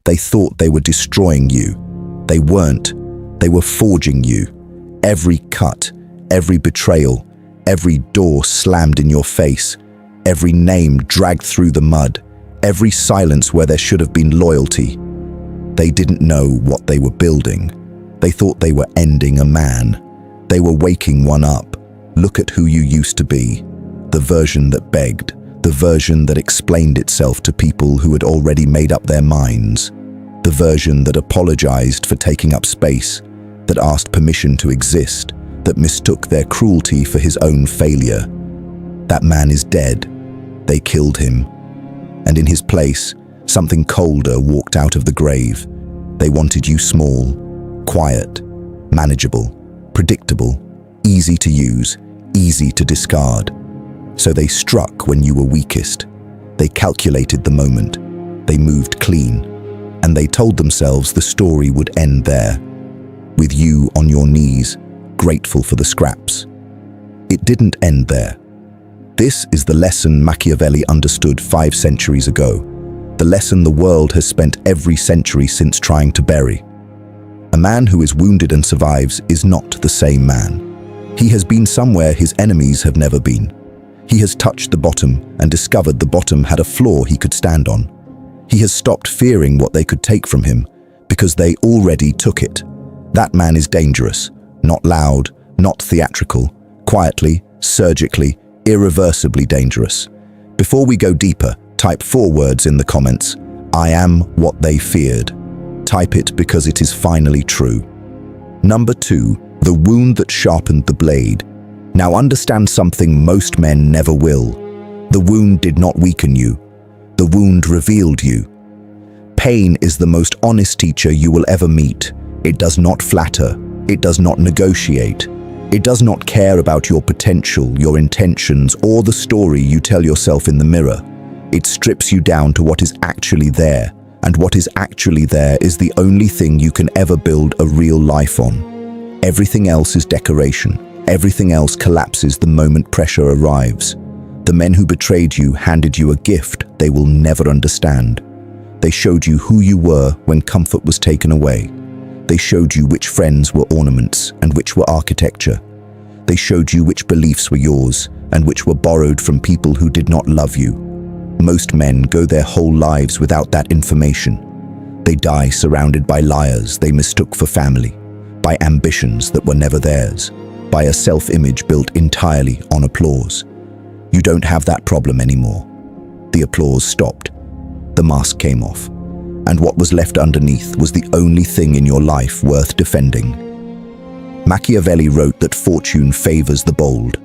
They thought they were destroying you. They weren't. They were forging you. Every cut, every betrayal, every door slammed in your face, every name dragged through the mud, every silence where there should have been loyalty. They didn't know what they were building. They thought they were ending a man. They were waking one up. Look at who you used to be. The version that begged, the version that explained itself to people who had already made up their minds, the version that apologized for taking up space, that asked permission to exist, that mistook their cruelty for his own failure. That man is dead. They killed him. And in his place, something colder walked out of the grave. They wanted you small, quiet, manageable, predictable, easy to use, easy to discard. So they struck when you were weakest. They calculated the moment. They moved clean. And they told themselves the story would end there, with you on your knees, grateful for the scraps. It didn't end there. This is the lesson Machiavelli understood 5 centuries ago, the lesson the world has spent every century since trying to bury. A man who is wounded and survives is not the same man. He has been somewhere his enemies have never been. He has touched the bottom and discovered the bottom had a floor he could stand on. He has stopped fearing what they could take from him because they already took it. That man is dangerous, not loud, not theatrical, quietly, surgically, irreversibly dangerous. Before we go deeper, type 4 words in the comments. I am what they feared. Type it because it is finally true. Number 2, the wound that sharpened the blade. Now understand something most men never will. The wound did not weaken you. The wound revealed you. Pain is the most honest teacher you will ever meet. It does not flatter. It does not negotiate. It does not care about your potential, your intentions, or the story you tell yourself in the mirror. It strips you down to what is actually there, and what is actually there is the only thing you can ever build a real life on. Everything else is decoration. Everything else collapses the moment pressure arrives. The men who betrayed you handed you a gift they will never understand. They showed you who you were when comfort was taken away. They showed you which friends were ornaments and which were architecture. They showed you which beliefs were yours and which were borrowed from people who did not love you. Most men go their whole lives without that information. They die surrounded by liars they mistook for family, by ambitions that were never theirs, by a self-image built entirely on applause. You don't have that problem anymore. The applause stopped. The mask came off. And what was left underneath was the only thing in your life worth defending. Machiavelli wrote that fortune favors the bold,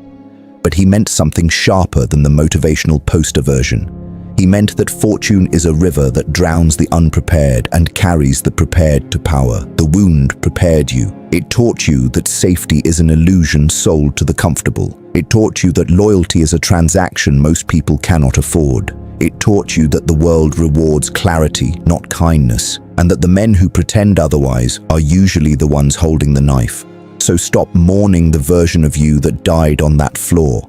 but he meant something sharper than the motivational poster version. He meant that fortune is a river that drowns the unprepared and carries the prepared to power. The wound prepared you. It taught you that safety is an illusion sold to the comfortable. It taught you that loyalty is a transaction most people cannot afford. It taught you that the world rewards clarity, not kindness, and that the men who pretend otherwise are usually the ones holding the knife. So stop mourning the version of you that died on that floor.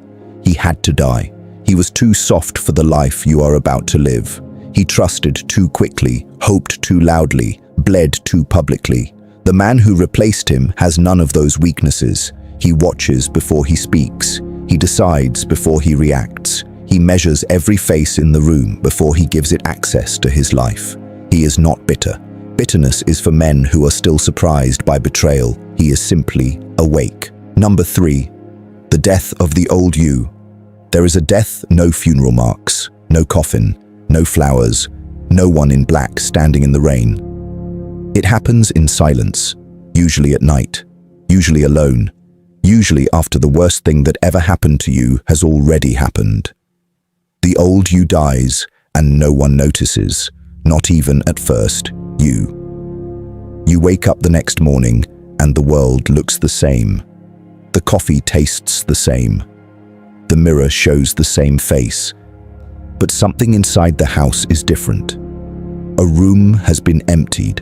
He had to die. He was too soft for the life you are about to live. He trusted too quickly, hoped too loudly, bled too publicly. The man who replaced him has none of those weaknesses. He watches before he speaks. He decides before he reacts. He measures every face in the room before he gives it access to his life. He is not bitter. Bitterness is for men who are still surprised by betrayal. He is simply awake. Number 3, the death of the old you. There is a death, no funeral marks, no coffin, no flowers, no one in black standing in the rain. It happens in silence, usually at night, usually alone, usually after the worst thing that ever happened to you has already happened. The old you dies, and no one notices, not even at first, you. You wake up the next morning, and the world looks the same. The coffee tastes the same. The mirror shows the same face. But something inside the house is different. A room has been emptied.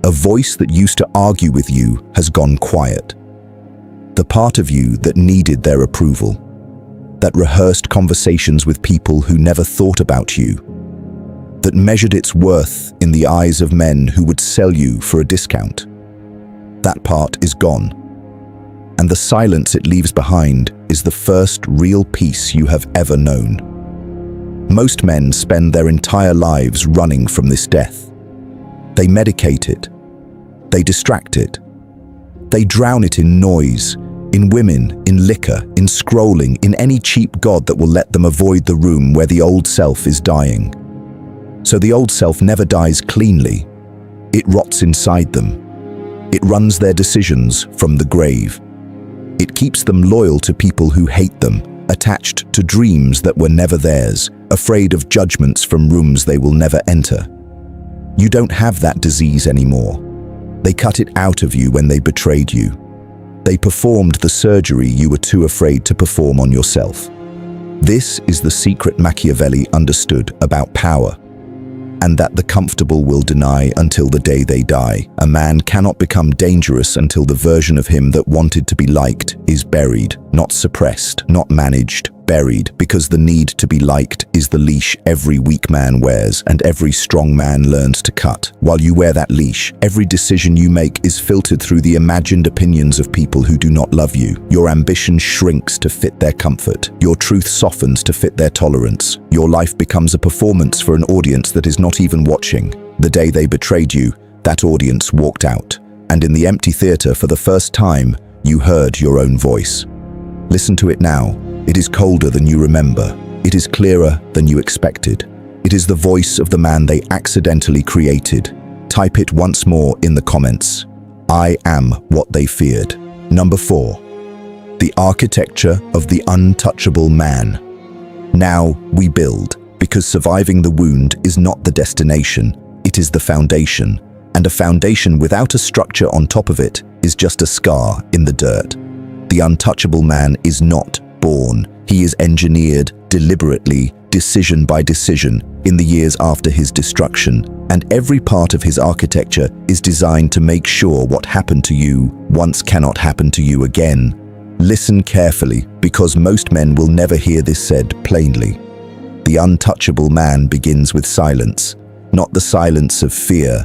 A voice that used to argue with you has gone quiet. The part of you that needed their approval, that rehearsed conversations with people who never thought about you, that measured its worth in the eyes of men who would sell you for a discount. That part is gone, and the silence it leaves behind is the first real peace you have ever known. Most men spend their entire lives running from this death. They medicate it. They distract it. They drown it in noise, in women, in liquor, in scrolling, in any cheap god that will let them avoid the room where the old self is dying. So the old self never dies cleanly. It rots inside them. It runs their decisions from the grave. It keeps them loyal to people who hate them, attached to dreams that were never theirs, afraid of judgments from rooms they will never enter. You don't have that disease anymore. They cut it out of you when they betrayed you. They performed the surgery you were too afraid to perform on yourself. This is the secret Machiavelli understood about power, and that the comfortable will deny until the day they die. A man cannot become dangerous until the version of him that wanted to be liked is buried, not suppressed, not managed, buried, because the need to be liked is the leash every weak man wears and every strong man learns to cut. While you wear that leash, every decision you make is filtered through the imagined opinions of people who do not love you. Your ambition shrinks to fit their comfort. Your truth softens to fit their tolerance. Your life becomes a performance for an audience that is not even watching. The day they betrayed you, that audience walked out, and in the empty theater for the first time, you heard your own voice. Listen to it now. It is colder than you remember. It is clearer than you expected. It is the voice of the man they accidentally created. Type it once more in the comments. I am what they feared. Number 4. The architecture of the untouchable man. Now we build, because surviving the wound is not the destination, it is the foundation. And a foundation without a structure on top of it is just a scar in the dirt. The untouchable man is not born. He is engineered deliberately, decision by decision, in the years after his destruction, and every part of his architecture is designed to make sure what happened to you once cannot happen to you again. Listen carefully, because most men will never hear this said plainly. The untouchable man begins with silence, not the silence of fear,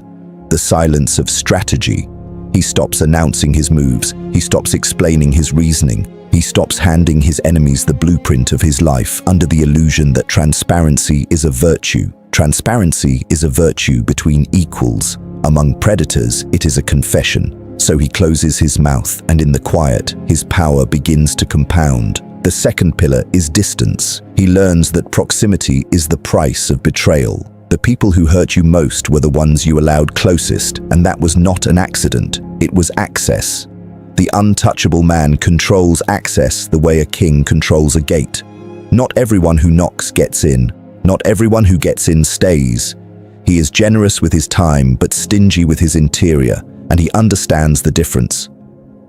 the silence of strategy. He stops announcing his moves, he stops explaining his reasoning, he stops handing his enemies the blueprint of his life under the illusion that transparency is a virtue. Transparency is a virtue between equals. Among predators, it is a confession. So he closes his mouth, and in the quiet, his power begins to compound. The second pillar is distance. He learns that proximity is the price of betrayal. The people who hurt you most were the ones you allowed closest, and that was not an accident. It was access. The untouchable man controls access the way a king controls a gate. Not everyone who knocks gets in. Not everyone who gets in stays. He is generous with his time, but stingy with his interior, and he understands the difference.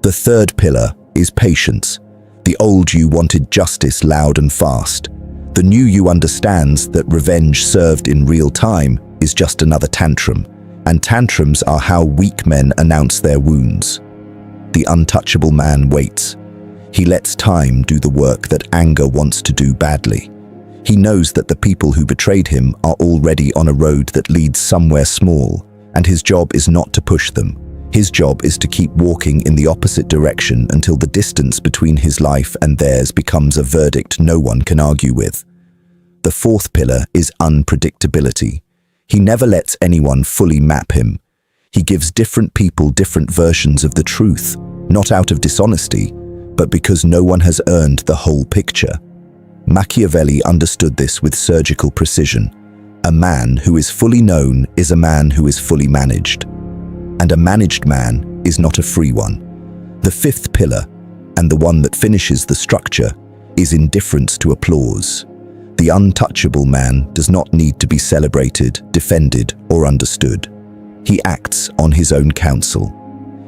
The third pillar is patience. The old you wanted justice loud and fast. The new you understands that revenge served in real time is just another tantrum, and tantrums are how weak men announce their wounds. The untouchable man waits. He lets time do the work that anger wants to do badly. He knows that the people who betrayed him are already on a road that leads somewhere small, and his job is not to push them. His job is to keep walking in the opposite direction until the distance between his life and theirs becomes a verdict no one can argue with. The fourth pillar is unpredictability. He never lets anyone fully map him. He gives different people different versions of the truth, not out of dishonesty, but because no one has earned the whole picture. Machiavelli understood this with surgical precision. A man who is fully known is a man who is fully managed. And a managed man is not a free one. The fifth pillar, and the one that finishes the structure, is indifference to applause. The untouchable man does not need to be celebrated, defended, or understood. He acts on his own counsel.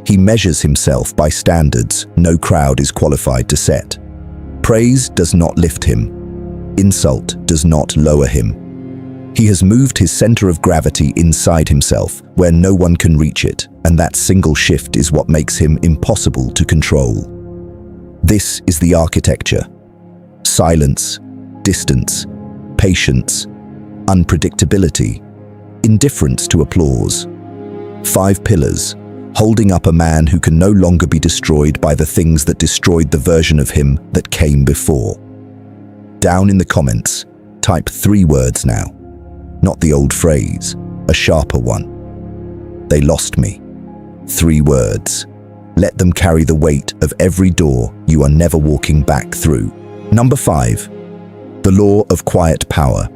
He measures himself by standards no crowd is qualified to set. Praise does not lift him. Insult does not lower him. He has moved his center of gravity inside himself, where no one can reach it, and that single shift is what makes him impossible to control. This is the architecture. Silence, distance, patience, unpredictability, Indifference to applause. 5 pillars, holding up a man who can no longer be destroyed by the things that destroyed the version of him that came before. Down in the comments, type 3 words now. Not the old phrase, a sharper one. They lost me. 3 words. Let them carry the weight of every door you are never walking back through. Number 5. The law of quiet power.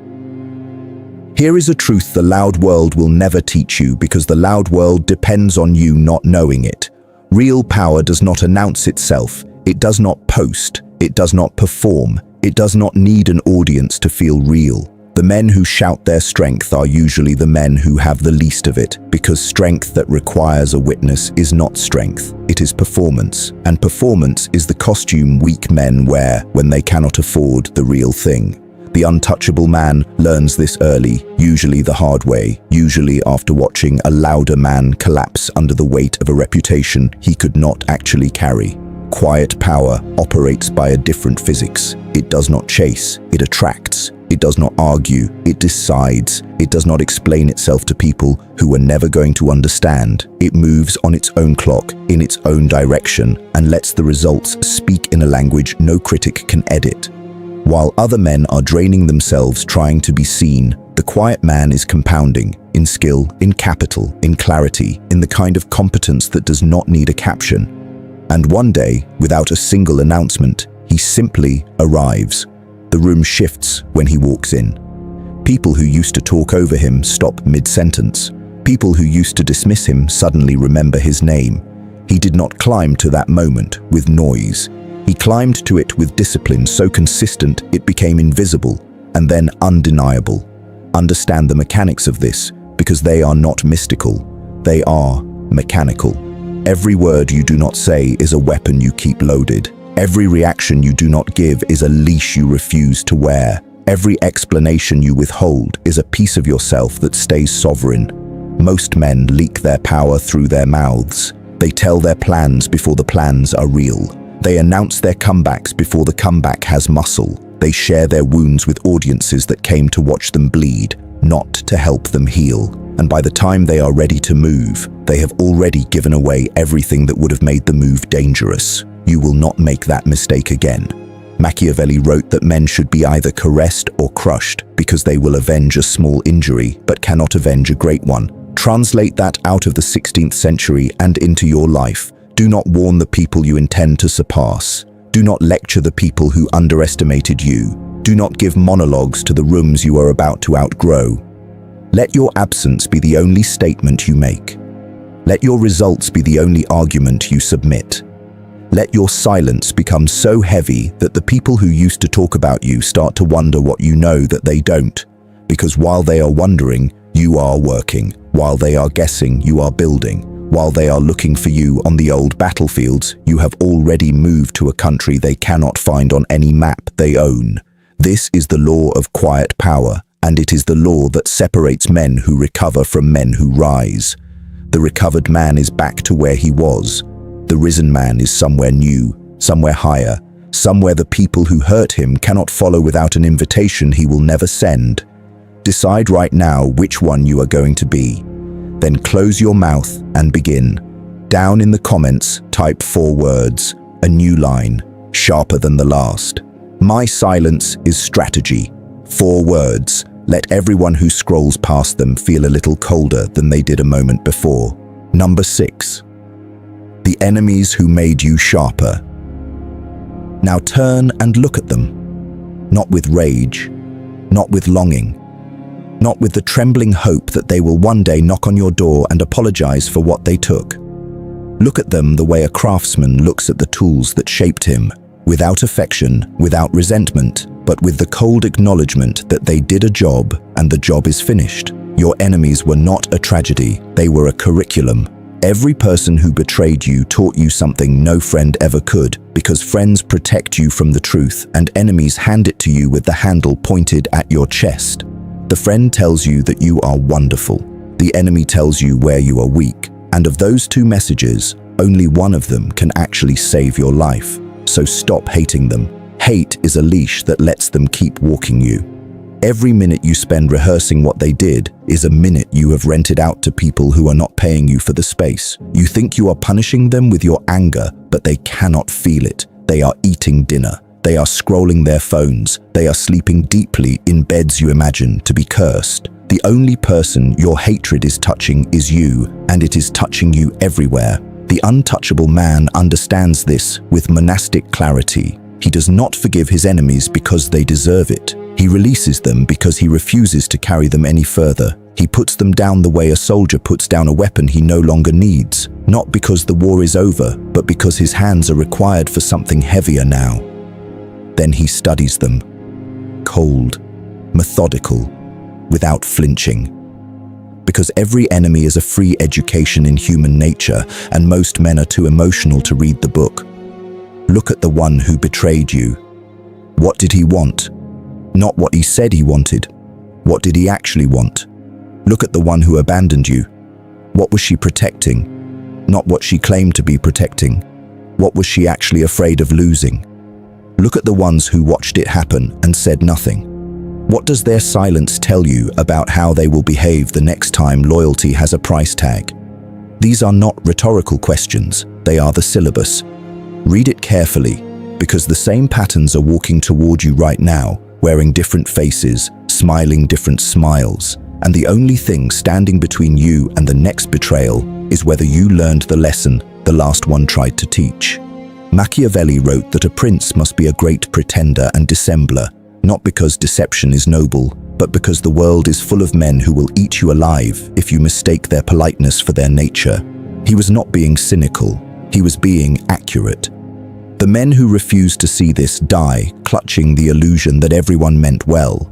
Here is a truth the loud world will never teach you because the loud world depends on you not knowing it. Real power does not announce itself. It does not post. It does not perform. It does not need an audience to feel real. The men who shout their strength are usually the men who have the least of it, because strength that requires a witness is not strength, it is performance, and performance is the costume weak men wear when they cannot afford the real thing. The untouchable man learns this early, usually the hard way, usually after watching a louder man collapse under the weight of a reputation he could not actually carry. Quiet power operates by a different physics. It does not chase, it attracts. It does not argue, it decides. It does not explain itself to people who are never going to understand. It moves on its own clock, in its own direction, and lets the results speak in a language no critic can edit. While other men are draining themselves trying to be seen, the quiet man is compounding, in skill, in capital, in clarity, in the kind of competence that does not need a caption. And one day, without a single announcement, he simply arrives. The room shifts when he walks in. People who used to talk over him stop mid-sentence. People who used to dismiss him suddenly remember his name. He did not climb to that moment with noise. He climbed to it with discipline so consistent it became invisible and then undeniable. Understand the mechanics of this, because they are not mystical. They are mechanical. Every word you do not say is a weapon you keep loaded. Every reaction you do not give is a leash you refuse to wear. Every explanation you withhold is a piece of yourself that stays sovereign. Most men leak their power through their mouths. They tell their plans before the plans are real. They announce their comebacks before the comeback has muscle. They share their wounds with audiences that came to watch them bleed, not to help them heal. And by the time they are ready to move, they have already given away everything that would have made the move dangerous. You will not make that mistake again. Machiavelli wrote that men should be either caressed or crushed because they will avenge a small injury but cannot avenge a great one. Translate that out of the 16th century and into your life. Do not warn the people you intend to surpass. Do not lecture the people who underestimated you. Do not give monologues to the rooms you are about to outgrow. Let your absence be the only statement you make. Let your results be the only argument you submit. Let your silence become so heavy that the people who used to talk about you start to wonder what you know that they don't. Because while they are wondering, you are working. While they are guessing, you are building. While they are looking for you on the old battlefields, you have already moved to a country they cannot find on any map they own. This is the law of quiet power, and it is the law that separates men who recover from men who rise. The recovered man is back to where he was. The risen man is somewhere new, somewhere higher, somewhere the people who hurt him cannot follow without an invitation he will never send. Decide right now which one you are going to be. Then close your mouth and begin. Down in the comments, type 4 words, a new line, sharper than the last. My silence is strategy. 4 words. Let everyone who scrolls past them feel a little colder than they did a moment before. Number 6. The enemies who made you sharper. Now turn and look at them. Not with rage, not with longing, not with the trembling hope that they will one day knock on your door and apologize for what they took. Look at them the way a craftsman looks at the tools that shaped him, without affection, without resentment, but with the cold acknowledgement that they did a job and the job is finished. Your enemies were not a tragedy, they were a curriculum. Every person who betrayed you taught you something no friend ever could, because friends protect you from the truth and enemies hand it to you with the handle pointed at your chest. The friend tells you that you are wonderful. The enemy tells you where you are weak. And of those 2 messages, only one of them can actually save your life. So stop hating them. Hate is a leash that lets them keep walking you. Every minute you spend rehearsing what they did is a minute you have rented out to people who are not paying you for the space. You think you are punishing them with your anger, but they cannot feel it. They are eating dinner. They are scrolling their phones. They are sleeping deeply in beds you imagine to be cursed. The only person your hatred is touching is you, and it is touching you everywhere. The untouchable man understands this with monastic clarity. He does not forgive his enemies because they deserve it. He releases them because he refuses to carry them any further. He puts them down the way a soldier puts down a weapon he no longer needs, not because the war is over, but because his hands are required for something heavier now. Then he studies them, cold, methodical, without flinching. Because every enemy is a free education in human nature, and most men are too emotional to read the book. Look at the one who betrayed you. What did he want? Not what he said he wanted. What did he actually want? Look at the one who abandoned you. What was she protecting? Not what she claimed to be protecting. What was she actually afraid of losing? Look at the ones who watched it happen and said nothing. What does their silence tell you about how they will behave the next time loyalty has a price tag? These are not rhetorical questions, they are the syllabus. Read it carefully, because the same patterns are walking toward you right now, wearing different faces, smiling different smiles, and the only thing standing between you and the next betrayal is whether you learned the lesson the last one tried to teach. Machiavelli wrote that a prince must be a great pretender and dissembler, not because deception is noble, but because the world is full of men who will eat you alive if you mistake their politeness for their nature. He was not being cynical, he was being accurate. The men who refuse to see this die, clutching the illusion that everyone meant well.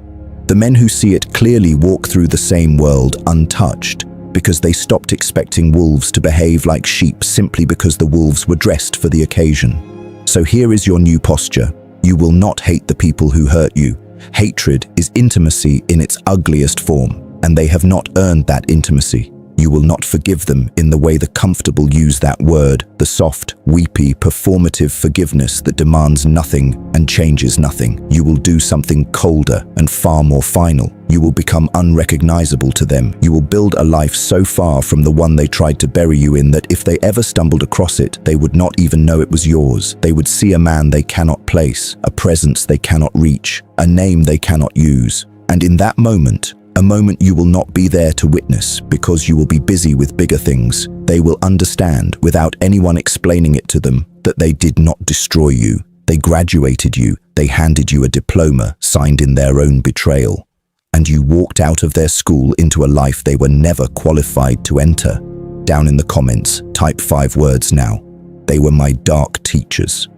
The men who see it clearly walk through the same world untouched, because they stopped expecting wolves to behave like sheep simply because the wolves were dressed for the occasion. So here is your new posture. You will not hate the people who hurt you. Hatred is intimacy in its ugliest form, and they have not earned that intimacy. You will not forgive them in the way the comfortable use that word, the soft, weepy, performative forgiveness that demands nothing and changes nothing. You will do something colder and far more final. You will become unrecognizable to them. You will build a life so far from the one they tried to bury you in that if they ever stumbled across it, they would not even know it was yours. They would see a man they cannot place, a presence they cannot reach, a name they cannot use. And in that moment, a moment you will not be there to witness because you will be busy with bigger things, they will understand without anyone explaining it to them that they did not destroy you. They graduated you, they handed you a diploma signed in their own betrayal. And you walked out of their school into a life they were never qualified to enter. Down in the comments, type 5 words now. They were my dark teachers.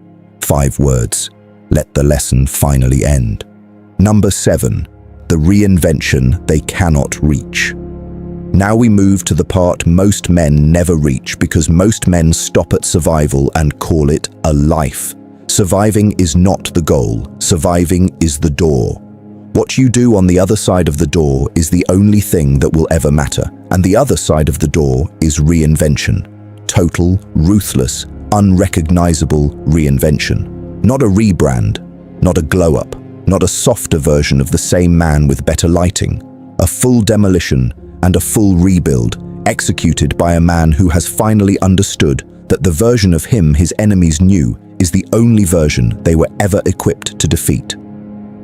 5 words. Let the lesson finally end. Number 7. The reinvention they cannot reach. Now we move to the part most men never reach because most men stop at survival and call it a life. Surviving is not the goal, surviving is the door. What you do on the other side of the door is the only thing that will ever matter, and the other side of the door is reinvention. Total, ruthless, unrecognizable reinvention. Not a rebrand, not a glow-up, not a softer version of the same man with better lighting. A full demolition and a full rebuild, executed by a man who has finally understood that the version of him his enemies knew is the only version they were ever equipped to defeat.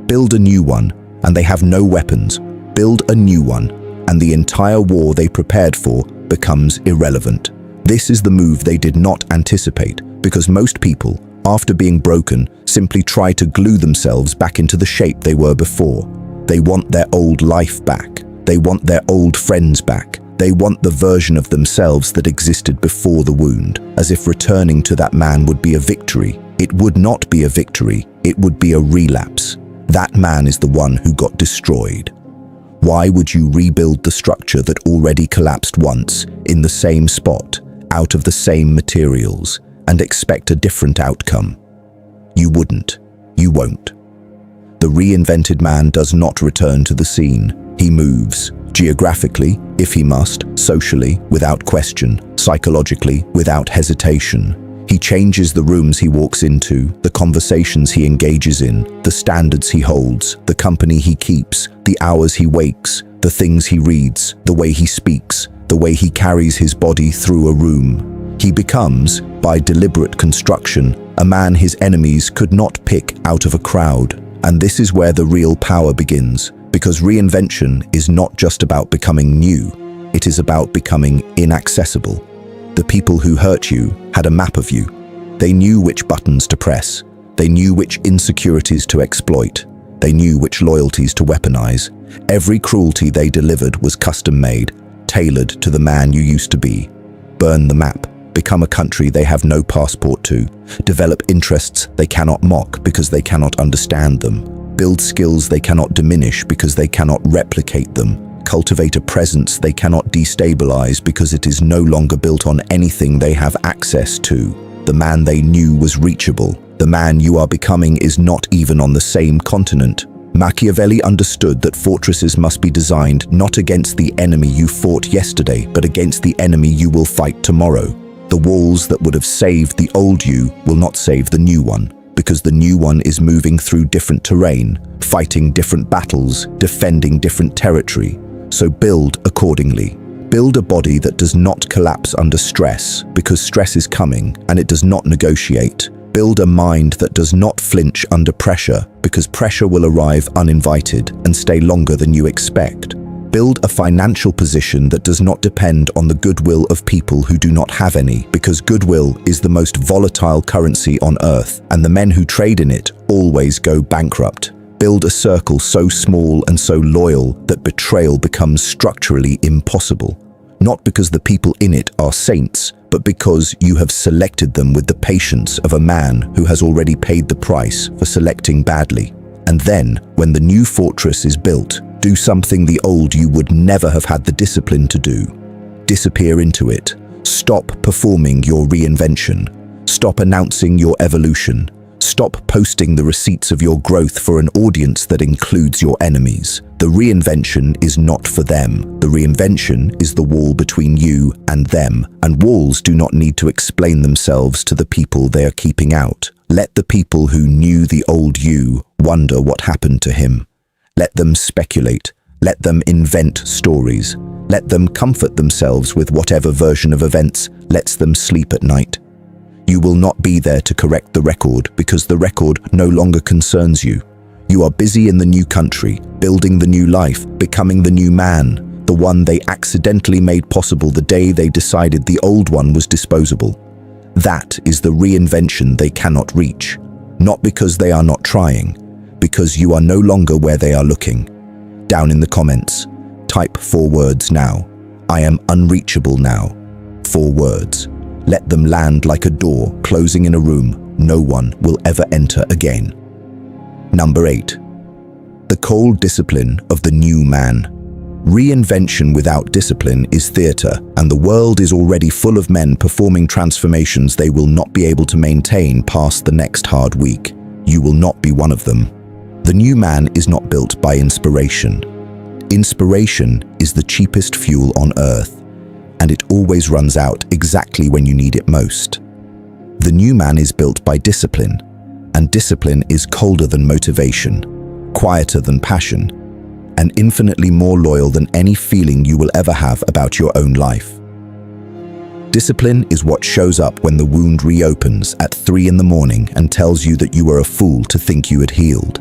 Build a new one, and they have no weapons. Build a new one, and the entire war they prepared for becomes irrelevant. This is the move they did not anticipate, because most people, after being broken, simply try to glue themselves back into the shape they were before. They want their old life back. They want their old friends back. They want the version of themselves that existed before the wound, as if returning to that man would be a victory. It would not be a victory, it would be a relapse. That man is the one who got destroyed. Why would you rebuild the structure that already collapsed once, in the same spot, out of the same materials, and expect a different outcome? You wouldn't. You won't. The reinvented man does not return to the scene. He moves, geographically, if he must, socially, without question, psychologically, without hesitation. He changes the rooms he walks into, the conversations he engages in, the standards he holds, the company he keeps, the hours he wakes, the things he reads, the way he speaks, the way he carries his body through a room. He becomes, by deliberate construction, a man his enemies could not pick out of a crowd. And this is where the real power begins, because reinvention is not just about becoming new, it is about becoming inaccessible. The people who hurt you had a map of you. They knew which buttons to press. They knew which insecurities to exploit. They knew which loyalties to weaponize. Every cruelty they delivered was custom-made, tailored to the man you used to be. Burn the map. Become a country they have no passport to. Develop interests they cannot mock because they cannot understand them. Build skills they cannot diminish because they cannot replicate them. Cultivate a presence they cannot destabilize because it is no longer built on anything they have access to. The man they knew was reachable. The man you are becoming is not even on the same continent. Machiavelli understood that fortresses must be designed not against the enemy you fought yesterday, but against the enemy you will fight tomorrow. The walls that would have saved the old you will not save the new one, because the new one is moving through different terrain, fighting different battles, defending different territory. So build accordingly. Build a body that does not collapse under stress, because stress is coming and it does not negotiate. Build a mind that does not flinch under pressure, because pressure will arrive uninvited and stay longer than you expect. Build a financial position that does not depend on the goodwill of people who do not have any, because goodwill is the most volatile currency on earth, and the men who trade in it always go bankrupt. Build a circle so small and so loyal that betrayal becomes structurally impossible. Not because the people in it are saints, but because you have selected them with the patience of a man who has already paid the price for selecting badly. And then, when the new fortress is built, do something the old you would never have had the discipline to do. Disappear into it. Stop performing your reinvention. Stop announcing your evolution. Stop posting the receipts of your growth for an audience that includes your enemies. The reinvention is not for them. The reinvention is the wall between you and them, and walls do not need to explain themselves to the people they are keeping out. Let the people who knew the old you wonder what happened to him. Let them speculate. Let them invent stories. Let them comfort themselves with whatever version of events lets them sleep at night. You will not be there to correct the record because the record no longer concerns you. You are busy in the new country, building the new life, becoming the new man, the one they accidentally made possible the day they decided the old one was disposable. That is the reinvention they cannot reach. Not because they are not trying, because you are no longer where they are looking. Down in the comments, type 4 words now. I am unreachable now. 4 words. Let them land like a door closing in a room no one will ever enter again. Number 8. The cold discipline of the new man. Reinvention without discipline is theater, and the world is already full of men performing transformations they will not be able to maintain past the next hard week. You will not be one of them. The new man is not built by inspiration. Inspiration is the cheapest fuel on earth, and it always runs out exactly when you need it most. The new man is built by discipline, and discipline is colder than motivation, quieter than passion, and infinitely more loyal than any feeling you will ever have about your own life. Discipline is what shows up when the wound reopens at 3 in the morning and tells you that you were a fool to think you had healed.